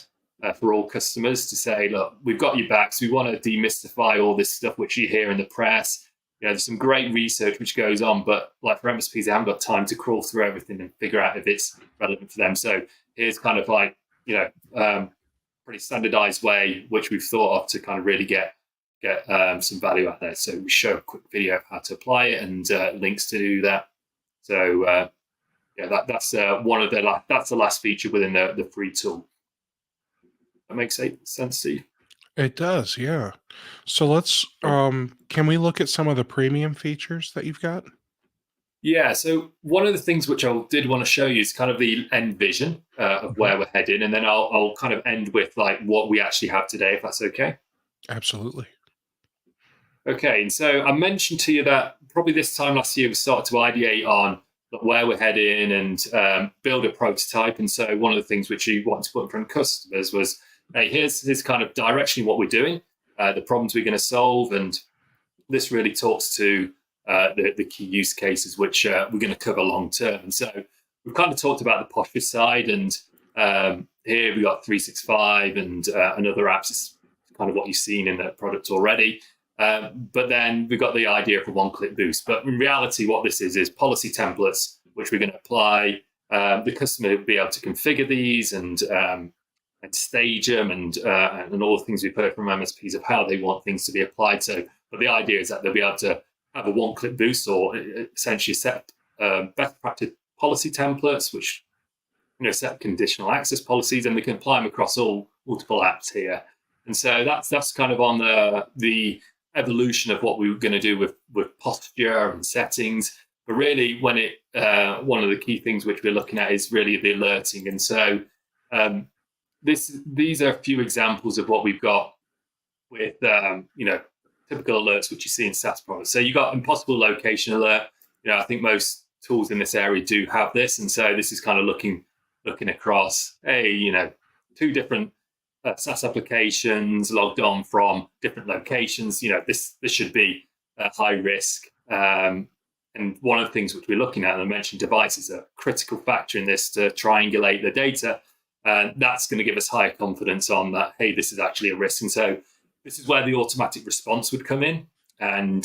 Speaker 2: for all customers to say, look, we've got your backs. We want to demystify all this stuff which you hear in the press. There's some great research which goes on, but like for MSPs, they haven't got time to crawl through everything and figure out if it's relevant for them. So here's kind of like, pretty standardized way which we've thought of to kind of really get some value out there. So we show a quick video of how to apply it and links to do that. So that's one of that's the last feature within the free tool. That makes sense to you?
Speaker 1: It does, yeah. So let's can we look at some of the premium features that you've got?
Speaker 2: Yeah, so one of the things which I did want to show you is kind of the end vision of where we're heading, and then I'll kind of end with like what we actually have today, if that's okay.
Speaker 1: Absolutely.
Speaker 2: Okay, and so I mentioned to you that probably this time last year we started to ideate on where we're heading and build a prototype. And so one of the things which we wanted to put in front of customers was, hey, here's kind of directionally what we're doing, the problems we're going to solve, and this really talks to the key use cases which we're going to cover long term. And so we've kind of talked about the posture side, and here we got 365 and other apps. It's kind of what you've seen in the product already. But then we've got the idea of a one-click boost. But in reality, what this is policy templates, which we're going to apply. The customer will be able to configure these and stage them and all the things we've heard from MSPs of how they want things to be applied. So, but the idea is that they'll be able to have a one-click boost or essentially set best practice policy templates, which set conditional access policies, and they can apply them across all multiple apps here. And so that's kind of on the evolution of what we were going to do with posture and settings. But really, when one of the key things which we're looking at is really the alerting. And so these are a few examples of what we've got with typical alerts which you see in SaaS products. So you got impossible location alert. I think most tools in this area do have this, and so this is kind of looking across two different SaaS applications logged on from different locations. This should be high risk. And one of the things which we're looking at, and I mentioned devices are a critical factor in this to triangulate the data. That's going to give us higher confidence on that, hey, this is actually a risk. And so this is where the automatic response would come in. And,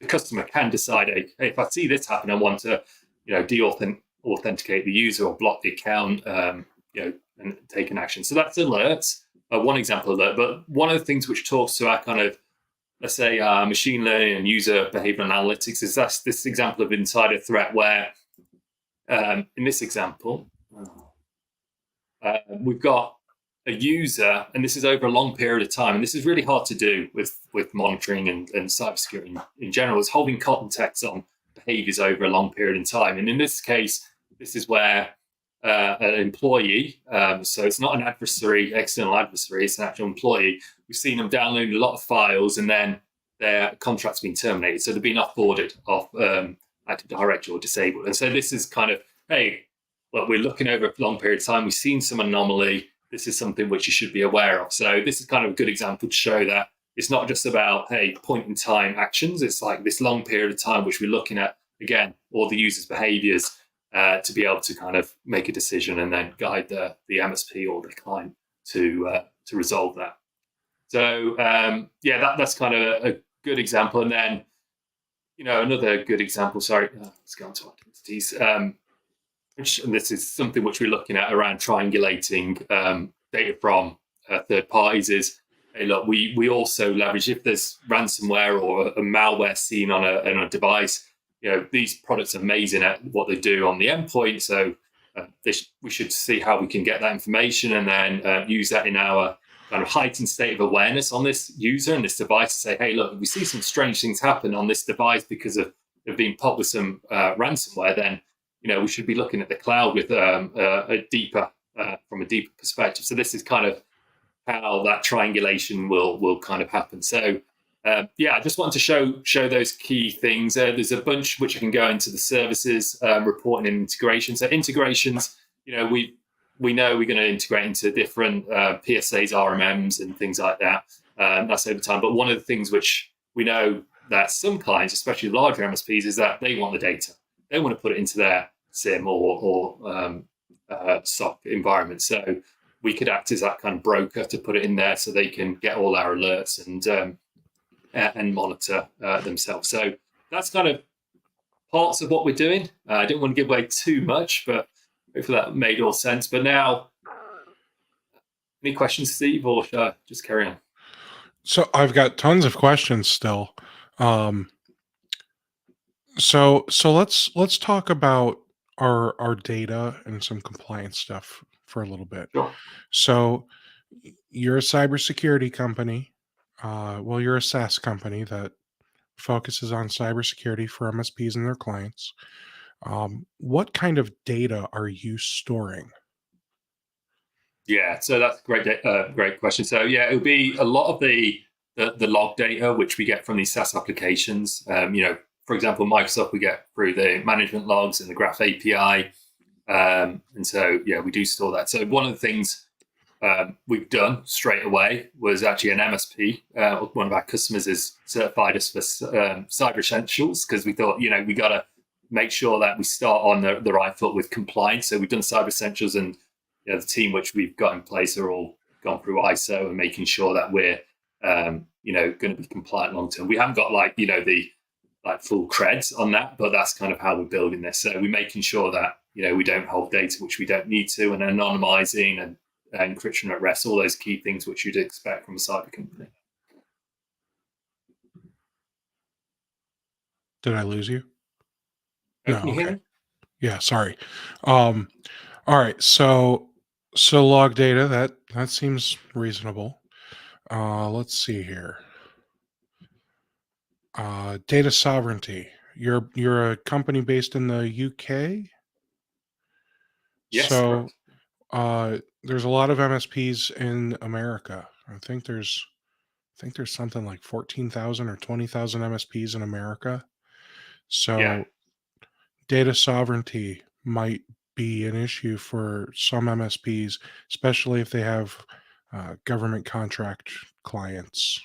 Speaker 2: the customer can decide, hey, if I see this happen, I want to, de-authenticate the user or block the account, and take an action. So that's alerts, one example alert. But one of the things which talks to our kind of, let's say, machine learning and user behavioral analytics is that's this example of insider threat where, in this example, we've got a user, and this is over a long period of time, and this is really hard to do with monitoring and cybersecurity in general, is holding context on behaviors over a long period in time. And in this case, this is where an employee, so it's not an external adversary, it's an actual employee. We've seen them downloading a lot of files, and then their contract's been terminated. So they've been offboarded off Active Directory or disabled. And so this is kind of, hey, well, we're looking over a long period of time. We've seen some anomaly. This is something which you should be aware of. So this is kind of a good example to show that it's not just about, hey, point in time actions. It's like this long period of time, which we're looking at, again, all the user's behaviors to be able to kind of make a decision and then guide the MSP or the client to resolve that. So, that's kind of a good example. And then, another good example, let's go on to identities. And this is something which we're looking at around triangulating data from third parties is, hey, look, we also leverage if there's ransomware or a malware seen on a device. These products are amazing at what they do on the endpoint. So we should see how we can get that information and then use that in our kind of heightened state of awareness on this user and this device to say, hey, look, if we see some strange things happen on this device because of being popped with some ransomware, then we should be looking at the cloud with from a deeper perspective. So this is kind of how that triangulation will kind of happen. So I just wanted to show those key things. There's a bunch which I can go into the services, reporting and integration. So integrations, we know we're going to integrate into different PSAs, RMMs, and things like that. That's over time. But one of the things which we know that some clients, especially larger MSPs, is that they want the data. They want to put it into their SIM or SOC environment. So we could act as that kind of broker to put it in there so they can get all our alerts and monitor themselves. So that's kind of parts of what we're doing. I didn't want to give away too much, but hopefully that made all sense. But now, any questions, Steve, or should I just carry on?
Speaker 1: So I've got tons of questions still. So let's talk about our data and some compliance stuff for a little bit.
Speaker 2: Sure.
Speaker 1: So you're a cybersecurity company. You're a SaaS company that focuses on cybersecurity for MSPs and their clients. What kind of data are you storing?
Speaker 2: Yeah, so that's a great question. So it would be a lot of the log data which we get from these SaaS applications. For example, Microsoft, we get through the management logs and the Graph API. And so, we do store that. So one of the things we've done straight away was actually an MSP. One of our customers has certified us for Cyber Essentials because we thought, we got to make sure that we start on the right foot with compliance. So we've done Cyber Essentials, and the team which we've got in place are all gone through ISO and making sure that we're, going to be compliant long term. We haven't got the full creds on that, but that's kind of how we're building this. So we're making sure that we don't hold data which we don't need to, and anonymizing and encryption at rest, all those key things which you'd expect from a cyber company.
Speaker 1: Did I lose you?
Speaker 2: Oh,
Speaker 1: No.
Speaker 2: can you hear
Speaker 1: Okay.
Speaker 2: me?
Speaker 1: Yeah. Sorry. All right. So log data, that seems reasonable. Let's see here. Data sovereignty. You're a company based in the UK.
Speaker 2: Yes,
Speaker 1: So
Speaker 2: correct.
Speaker 1: there's a lot of MSPs in America. I think there's something like 14,000 or 20,000 MSPs in America.
Speaker 2: Yeah.
Speaker 1: So data sovereignty might be an issue for some MSPs, especially if they have government contract clients.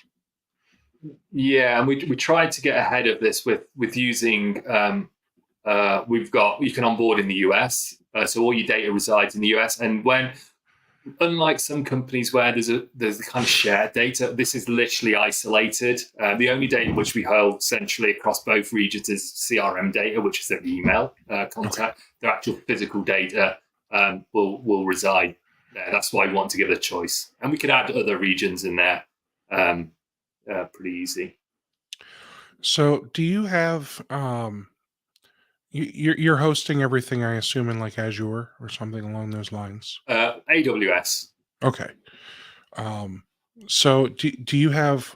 Speaker 2: Yeah, and we tried to get ahead of this with using. You can onboard in the US, so all your data resides in the US. And when, unlike some companies where there's the kind of shared data, this is literally isolated. The only data which we hold centrally across both regions is CRM data, which is their email
Speaker 1: Okay.
Speaker 2: contact. Their actual physical data will reside there. That's why we want to give it a choice, and we can add other regions in there. Pretty easy.
Speaker 1: So do you have you're hosting everything, I assume, in like Azure or something along those lines?
Speaker 2: AWS.
Speaker 1: Okay. Um, so do you have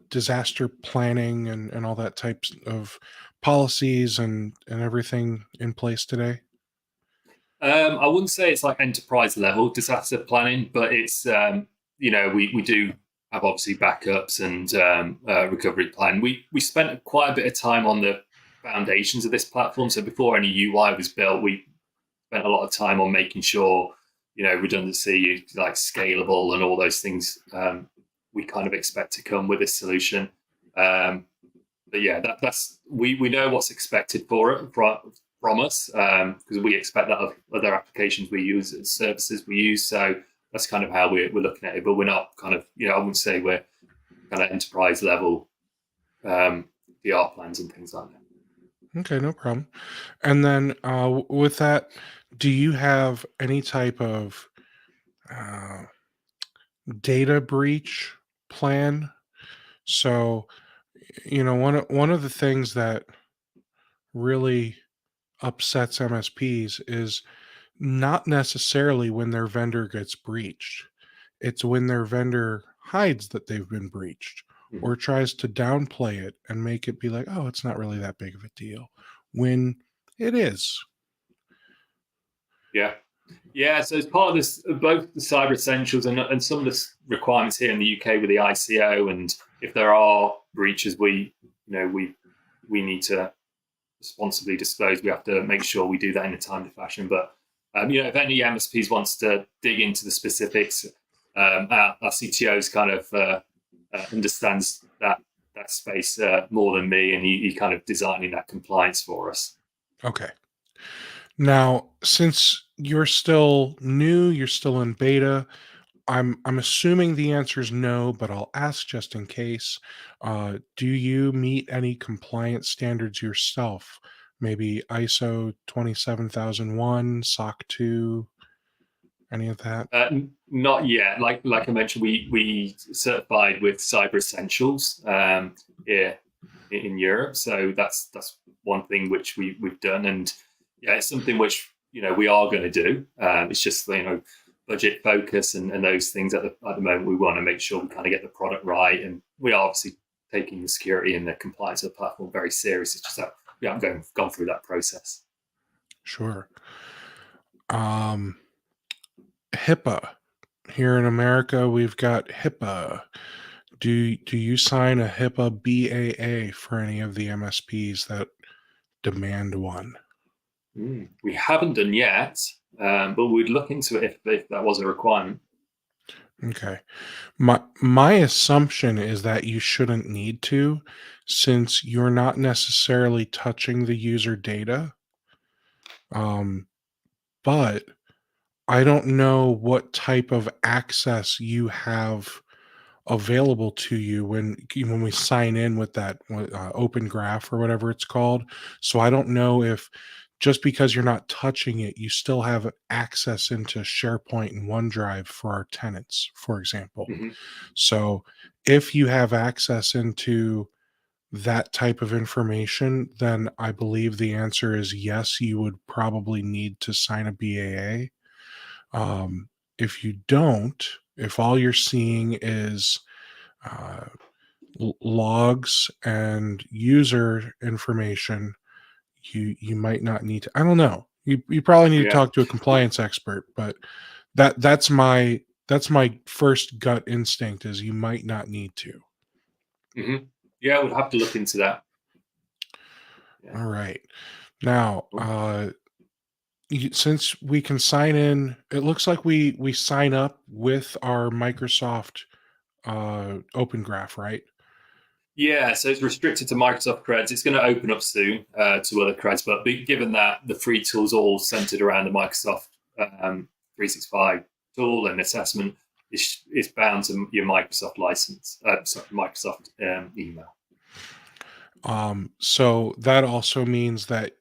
Speaker 1: disaster planning and all that types of policies and everything in place today?
Speaker 2: I wouldn't say it's like enterprise level disaster planning, but it's we do have obviously backups and recovery plan. We spent quite a bit of time on the foundations of this platform. So before any UI was built, we spent a lot of time on making sure redundancy, like scalable, and all those things we kind of expect to come with this solution. But yeah, that's we know what's expected from us because we expect that of other applications we use and services we use. So that's kind of how we're looking at it. But we're not kind of I wouldn't say we're kind of enterprise level VR plans and things like that.
Speaker 1: Okay, no problem. And then with that, do you have any type of uh, data breach plan? So, one of the things that really upsets MSPs is not necessarily when their vendor gets breached. It's when their vendor hides that they've been breached
Speaker 2: Mhm.
Speaker 1: or tries to downplay it and make it be like, oh, it's not really that big of a deal when it is.
Speaker 2: Yeah. Yeah, so as part of this, both the cyber essentials and some of the requirements here in the UK with the ICO, and if there are breaches, we need to responsibly disclose. We have to make sure we do that in a timely fashion. But if any MSPs wants to dig into the specifics, our CTO's kind of understands that space more than me, and he kind of designing that compliance for us.
Speaker 1: Okay. Now, since you're still new, you're still in beta, I'm assuming the answer is no, but I'll ask just in case. Do you meet any compliance standards yourself? Maybe ISO 27001, SOC 2, any of that?
Speaker 2: Not yet. Like I mentioned, we certified with Cyber Essentials here in Europe, so that's one thing which we've done, and yeah, it's something which we are going to do. It's just budget focus and those things at the moment. We want to make sure we kind of get the product right, and we are obviously taking the security and the compliance of the platform very serious. It's just that we haven't gone through that process.
Speaker 1: Sure. HIPAA. Here in America, we've got HIPAA. Do you sign a HIPAA BAA for any of the MSPs that demand one?
Speaker 2: We haven't done yet, but we'd look into it if that was a requirement.
Speaker 1: Okay. My assumption is that you shouldn't need to, since you're not necessarily touching the user data. Um, but I don't know what type of access you have available to you when we sign in with that open graph or whatever it's called. So I don't know if just because you're not touching it, you still have access into SharePoint and OneDrive for our tenants, for example.
Speaker 2: Hmm.
Speaker 1: So if you have access into that type of information, then I believe the answer is yes, you would probably need to sign a BAA. If you don't, if all you're seeing is uh, logs and user information, you might not need to. I don't know. You probably need to
Speaker 2: Yeah.
Speaker 1: talk to a compliance expert, but that's my first gut instinct is you might not need to.
Speaker 2: Hmm. Yeah, I would have to look into that. Yeah.
Speaker 1: All right. Now,
Speaker 2: Cool.
Speaker 1: since we can sign in, it looks like we sign up with our Microsoft Open Graph, right?
Speaker 2: Yeah, so it's restricted to Microsoft creds. It's going to open up soon to other creds, but given that the free tools all centered around the Microsoft 365 tool and assessment, it's bound to your Microsoft license, sorry, Microsoft email.
Speaker 1: So that also means that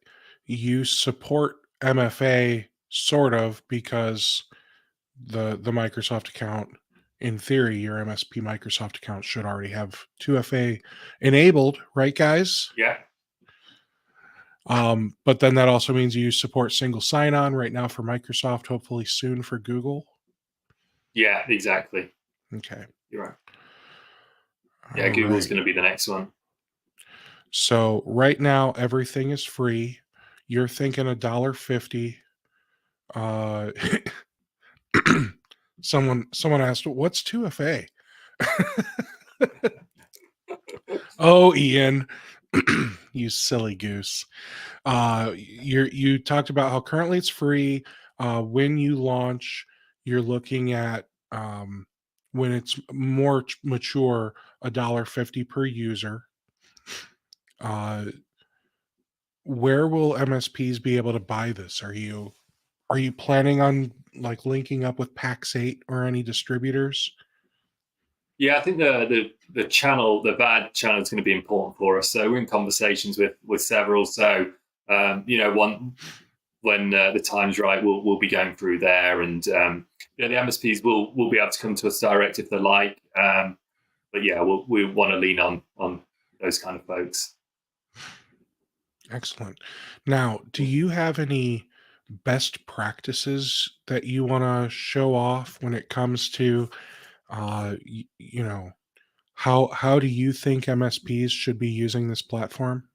Speaker 1: you support MFA sort of because the Microsoft account, in theory, your MSP Microsoft account should already have 2FA enabled, right, guys?
Speaker 2: Yeah,
Speaker 1: But then that also means you support single sign-on right now for Microsoft, hopefully soon for Google.
Speaker 2: yeah, exactly.
Speaker 1: Okay.
Speaker 2: You're right. Yeah,
Speaker 1: All
Speaker 2: Google's
Speaker 1: right.
Speaker 2: going to be the next one.
Speaker 1: So right now everything is free. You're thinking $1.50. Uh someone asked, what's 2FA? Oh, Ian, you silly goose. You talked about how currently it's free. When you launch, you're looking at when it's more mature, $1.50 per user. Uh, where will MSPs be able to buy this? Are you planning on like linking up with Pax8 or any distributors?
Speaker 2: Yeah, I think the channel, the VAD channel, is going to be important for us. So we're in conversations with several. So when the time's right, we'll be going through there, and the MSPs will be able to come to us direct if they like. But yeah, we want to lean on those kind of folks.
Speaker 1: Excellent. Now, do you have any best practices that you want to show off when it comes to you know, how do you think MSPs should be using this platform?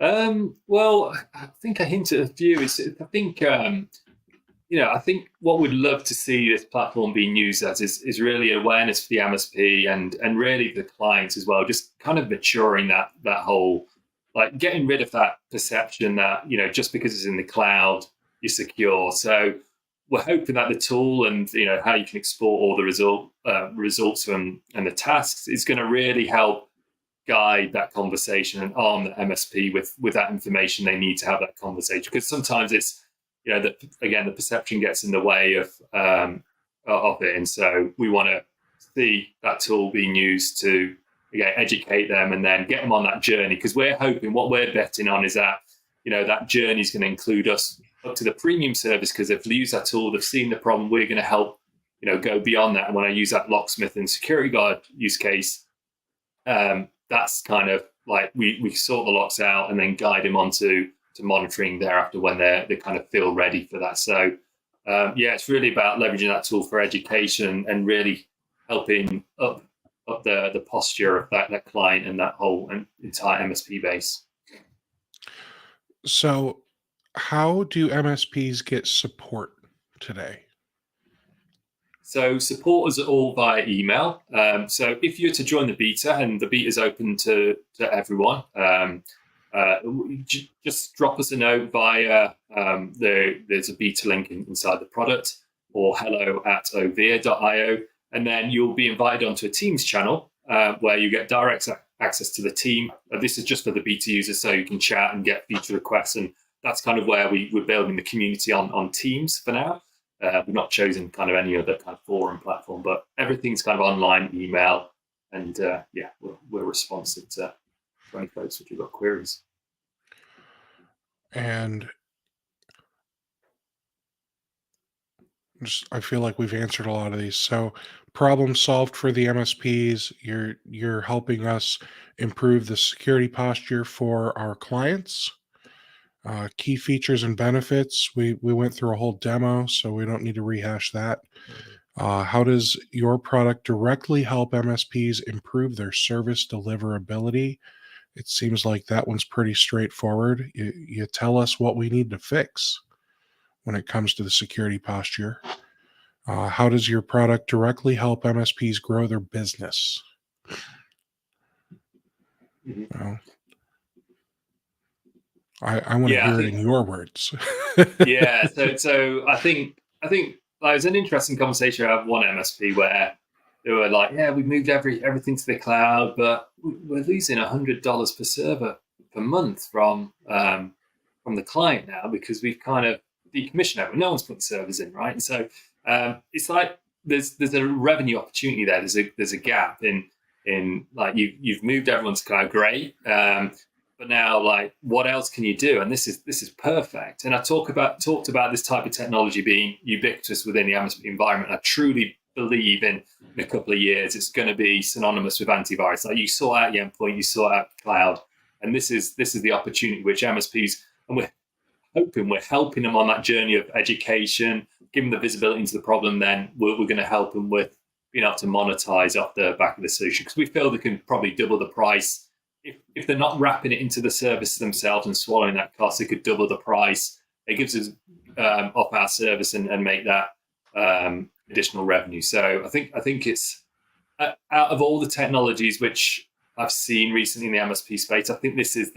Speaker 2: Well, I think I hinted a few. I think I think what we'd love to see this platform being used as is really awareness for the MSP and really the clients as well. Just kind of maturing that whole, like getting rid of that perception that just because it's in the cloud you're secure. So we're hoping that the tool and how you can export all the results from and the tasks is going to really help guide that conversation and arm the MSP with that information they need to have that conversation. Because sometimes it's again the perception gets in the way of it, and so we want to see that tool being used to again educate them and then get them on that journey. Because we're hoping, what we're betting on is that that journey is going to include us up to the premium service, because if they use that tool, they've seen the problem, we're going to help go beyond that. And when I use that locksmith and security guard use case, that's kind of like we sort the locks out and then guide them onto monitoring thereafter when they kind of feel ready for that. So it's really about leveraging that tool for education and really helping up the posture of that client and that whole entire MSP base.
Speaker 1: So, how do MSPs get support today?
Speaker 2: So support us all via email. So if you're to join the beta, and the beta is open to everyone, just drop us a note via there's a beta link inside the product, or hello@overe.io, and then you'll be invited onto a Teams channel where you get direct access to the team. This is just for the beta users, so you can chat and get feature requests, and that's kind of where we're building the community on Teams for now. We've not chosen kind of any other kind of forum platform, but everything's kind of online, email, and we're responsive to any folks if you've got queries.
Speaker 1: And I feel like we've answered a lot of these. So, problem solved for the MSPs. You're helping us improve the security posture for our clients. Key features and benefits. We went through a whole demo, so we don't need to rehash that. How does your product directly help MSPs improve their service deliverability? It seems like that one's pretty straightforward. You tell us what we need to fix when it comes to the security posture. How does your product directly help MSPs grow their business?
Speaker 2: Mhm.
Speaker 1: Well, I want to
Speaker 2: Yeah, I
Speaker 1: hear it
Speaker 2: think
Speaker 1: in your words.
Speaker 2: yeah. So I think like, it was an interesting conversation I had with one MSP where they were like, "Yeah, we've moved everything to the cloud, but we're losing $100 per server per month from the client now because we've kind of decommissioned everyone. No one's putting servers in, right? And so it's like there's a revenue opportunity there. There's a gap in like you've moved everyone to cloud, great. But now, like, what else can you do? And this is perfect. And I talked about this type of technology being ubiquitous within the MSP environment. I truly believe in a couple of years it's going to be synonymous with antivirus. Like you sort out your endpoint, you sort out cloud, and this is the opportunity which MSPs, and we're helping them on that journey of education, giving the visibility into the problem. Then we're going to help them with being able to monetize off the back of the solution because we feel they can probably double the price if they're not wrapping it into the service themselves and swallowing that cost. They could double the price. It gives us off our service and make that additional revenue. So I think it's out of all the technologies which I've seen recently in the MSP space, I think this is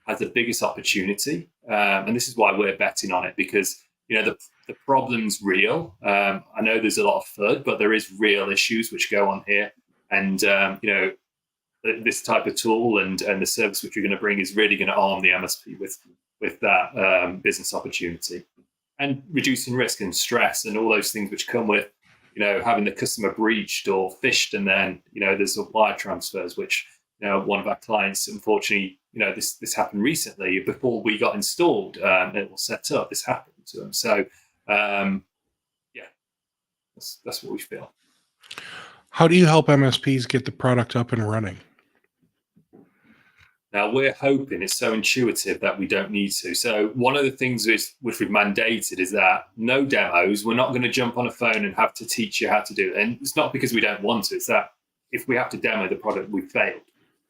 Speaker 2: has the biggest opportunity, and this is why we're betting on it because the problem's real. I know there's a lot of FUD, but there is real issues which go on here, and this type of tool and the service which we're going to bring is really going to arm the MSP with that business opportunity and reducing risk and stress and all those things which come with having the customer breached or phished, and then there's wire transfers which one of our clients, unfortunately, this happened recently before we got installed. It was set up. This happened to them. So yeah, that's what we feel.
Speaker 1: How do you help MSPs get the product up and running?
Speaker 2: Now we're hoping it's so intuitive that we don't need to. So one of the things which we've mandated is that no demos. We're not going to jump on a phone and have to teach you how to do it. And it's not because we don't want to. It's that if we have to demo the product, we've failed.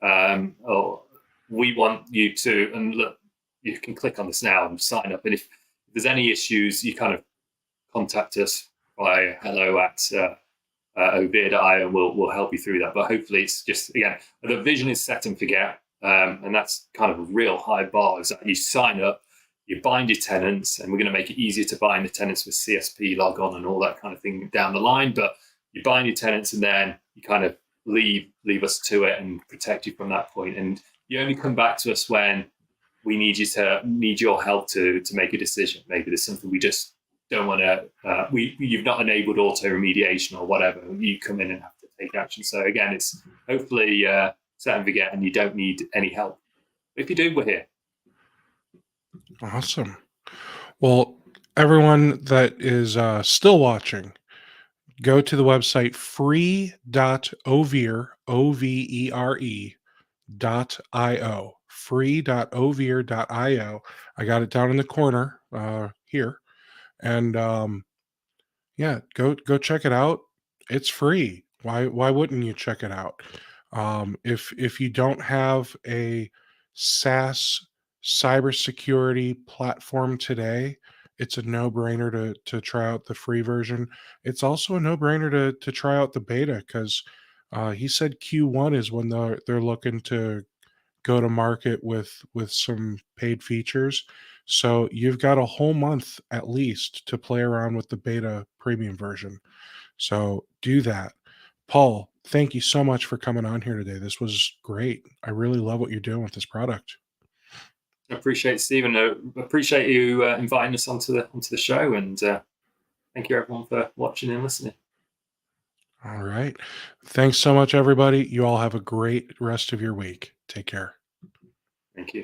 Speaker 2: Or we want you to, and look, you can click on this now and sign up. And if there's any issues, you kind of contact us by hello@overe.io, and we'll help you through that. But hopefully it's just, again, the vision is set and forget. And that's kind of a real high bar is that you sign up, you bind your tenants, and we're going to make it easier to bind the tenants with CSP, log on, and all that kind of thing down the line. But you bind your tenants, and then you kind of leave us to it and protect you from that point. And you only come back to us when we need your help to make a decision. Maybe there's something we just don't want to. You've not enabled auto remediation or whatever. You come in and have to take action. So again, it's hopefully set and forget, and you don't need any help. If you do, we're here.
Speaker 1: Awesome. Well, everyone that is still watching, go to the website free.overe, Overe.io, free.overe.io. I got it down in the corner here. And yeah, go check it out. It's free. Why wouldn't you check it out? If you don't have a SaaS cybersecurity platform today, it's a no-brainer to try out the free version. It's also a no-brainer to try out the beta because he said Q1 is when they're looking to go to market with some paid features. So you've got a whole month at least to play around with the beta premium version. So do that. Paul, thank you so much for coming on here today. This was great. I really love what you're doing with this product.
Speaker 2: I appreciate it, Stephen. Appreciate you inviting us onto the show, and thank you everyone for watching and listening.
Speaker 1: All right. Thanks so much, everybody. You all have a great rest of your week. Take care.
Speaker 2: Thank you.